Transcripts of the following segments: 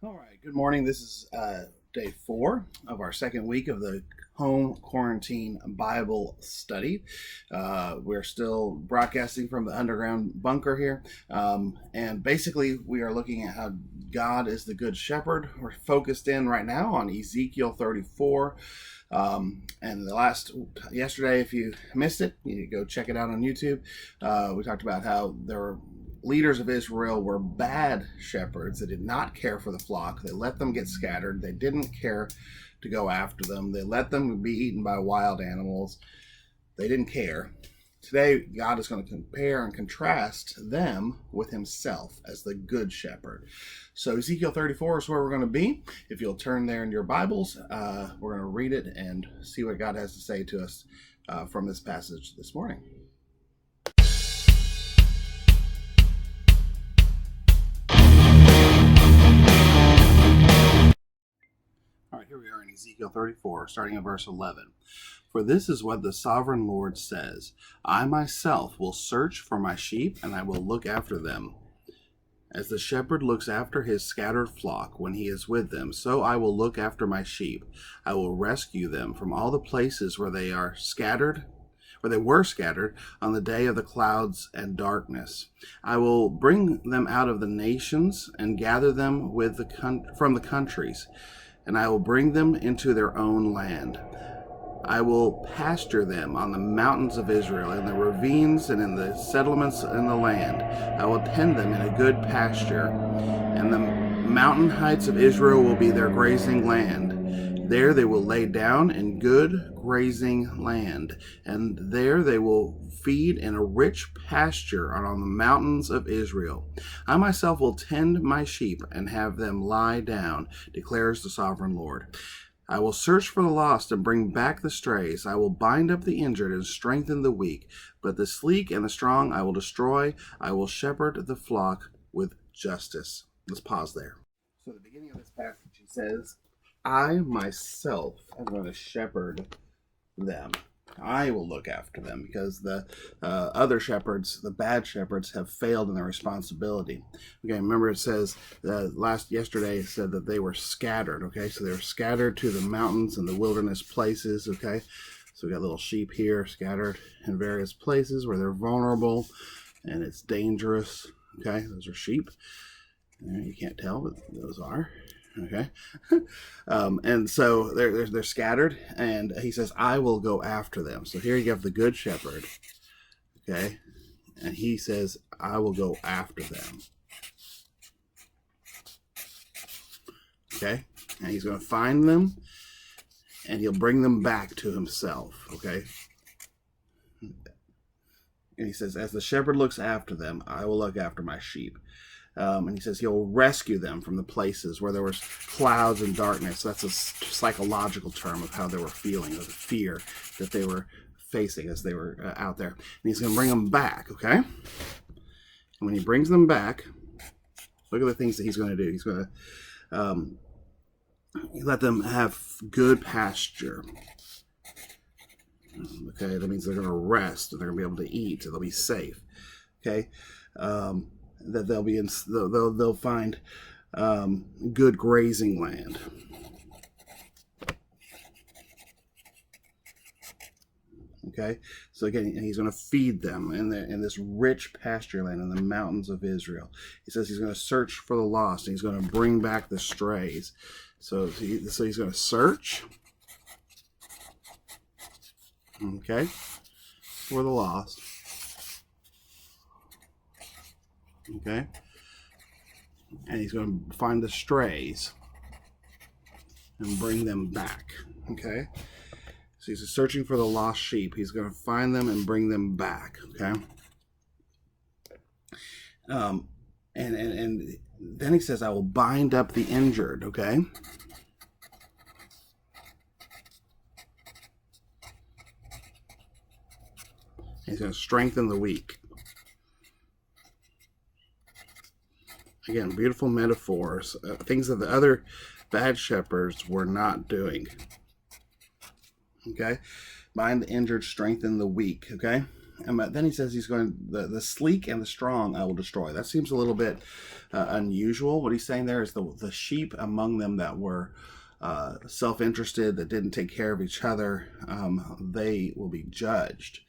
All right, good morning. This is day 4 of our second week of the home quarantine Bible study. We're still broadcasting from the underground bunker here. And basically, we are looking at how God is the good shepherd. We're focused in right now on Ezekiel 34. And yesterday, if you missed it, you go check it out on YouTube. We talked about how there were leaders of Israel were bad shepherds. They did not care for the flock. They let them get scattered. They didn't care to go after them. They let them be eaten by wild animals. They didn't care. Today, God is going to compare and contrast them with himself as the good shepherd. So Ezekiel 34 is where we're going to be. If you'll turn there in your Bibles, we're going to read it and see what God has to say to us from this passage this morning. All right, here we are in Ezekiel 34, starting at verse 11. For this is what the sovereign Lord says: I myself will search for my sheep, and I will look after them. As the shepherd looks after his scattered flock when he is with them, so I will look after my sheep. I will rescue them from all the places where they were scattered on the day of the clouds and darkness. I will bring them out of the nations and gather them from the countries, and I will bring them into their own land. I will pasture them on the mountains of Israel, in the ravines and in the settlements in the land. I will tend them in a good pasture, and the mountain heights of Israel will be their grazing land. There they will lay down in good grazing land, and there they will feed in a rich pasture on the mountains of Israel. I myself will tend my sheep and have them lie down, declares the sovereign Lord. I will search for the lost and bring back the strays. I will bind up the injured and strengthen the weak, but the sleek and the strong I will destroy. I will shepherd the flock with justice. Let's pause there. So, at the beginning of this passage, he says, I myself am going to shepherd them. I will look after them, because the other shepherds, the bad shepherds, have failed in their responsibility. Okay, remember it says yesterday it said that they were scattered. Okay, so they were scattered to the mountains and the wilderness places. Okay, so we got little sheep here scattered in various places where they're vulnerable and it's dangerous. Okay, those are sheep. You can't tell, but those are. Okay. And so they're scattered, and he says, I will go after them. So here you have the good shepherd. Okay. And he says, I will go after them. Okay. And he's going to find them, and he'll bring them back to himself. Okay. And he says, as the shepherd looks after them, I will look after my sheep. And he says he'll rescue them from the places where there was clouds and darkness. That's a psychological term of how they were feeling, of the fear that they were facing as they were out there. And he's going to bring them back, okay? And when he brings them back, look at the things that he's going to do. He's going to let them have good pasture. Okay, that means they're going to rest, and they're going to be able to eat, and they'll be safe. Okay, that they'll find good grazing land. Okay, so again, he's going to feed them in this rich pasture land in the mountains of Israel. He says he's going to search for the lost, and he's going to bring back the strays. So he's going to search, okay, for the lost. Okay, and he's going to find the strays and bring them back. Okay, so he's searching for the lost sheep. He's going to find them and bring them back. Okay, and then he says, I will bind up the injured. Okay, he's going to strengthen the weak. Again, beautiful metaphors, things that the other bad shepherds were not doing. Okay, bind the injured, strengthen the weak. Okay, But then he says he's going, the sleek and the strong I will destroy. That seems a little bit unusual. What he's saying there is the sheep among them that were self-interested, that didn't take care of each other, they will be judged.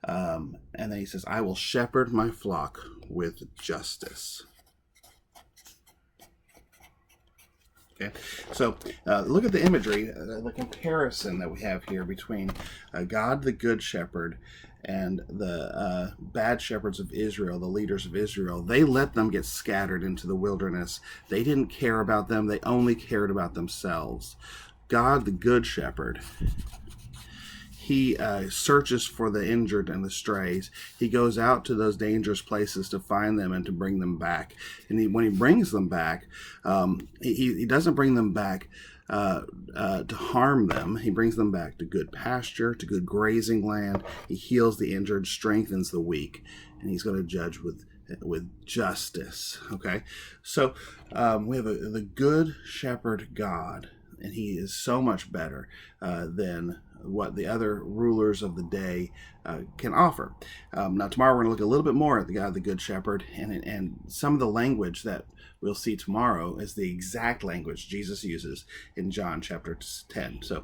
And then he says, I will shepherd my flock with justice. Okay, so look at the imagery, the comparison that we have here between God, the good shepherd, and the bad shepherds of Israel, the leaders of Israel. They let them get scattered into the wilderness. They didn't care about them. They only cared about themselves. God, the good shepherd, he searches for the injured and the strays. He goes out to those dangerous places to find them and to bring them back. And when he brings them back, he doesn't bring them back to harm them. He brings them back to good pasture, to good grazing land. He heals the injured, strengthens the weak, and he's going to judge with justice. Okay, so we have the good shepherd God, and he is so much better than what the other rulers of the day can offer. Now tomorrow we're going to look a little bit more at the God, the Good Shepherd, and some of the language that we'll see tomorrow is the exact language Jesus uses in John chapter 10. So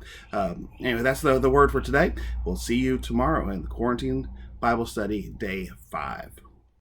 anyway, that's the word for today. We'll see you tomorrow in the Quarantine Bible Study, day 5.